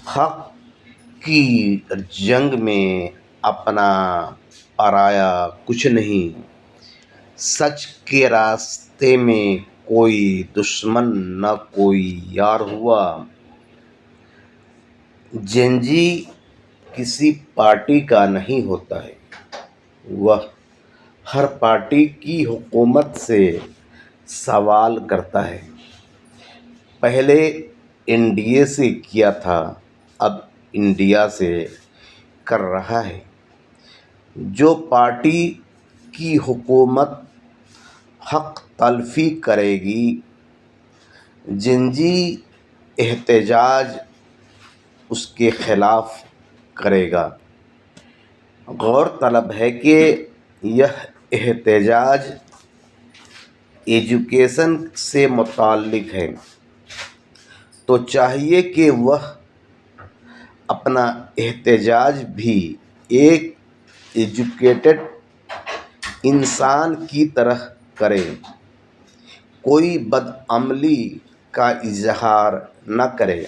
حق کی جنگ میں اپنا پرایا کچھ نہیں، سچ کے راستے میں کوئی دشمن نہ کوئی یار ہوا۔ جنگی کسی پارٹی کا نہیں ہوتا ہے، وہ ہر پارٹی کی حکومت سے سوال کرتا ہے۔ پہلے این ڈی اے سے کیا تھا، اب انڈیا سے کر رہا ہے۔ جو پارٹی کی حکومت حق تلفی کرے گی، جنگی احتجاج اس کے خلاف کرے گا۔ غور طلب ہے کہ یہ احتجاج ایجوکیشن سے متعلق ہے، تو چاہیے کہ وہ اپنا احتجاج بھی ایک ایجوکیٹڈ انسان کی طرح کرے، کوئی بدعملی کا اظہار نہ کرے۔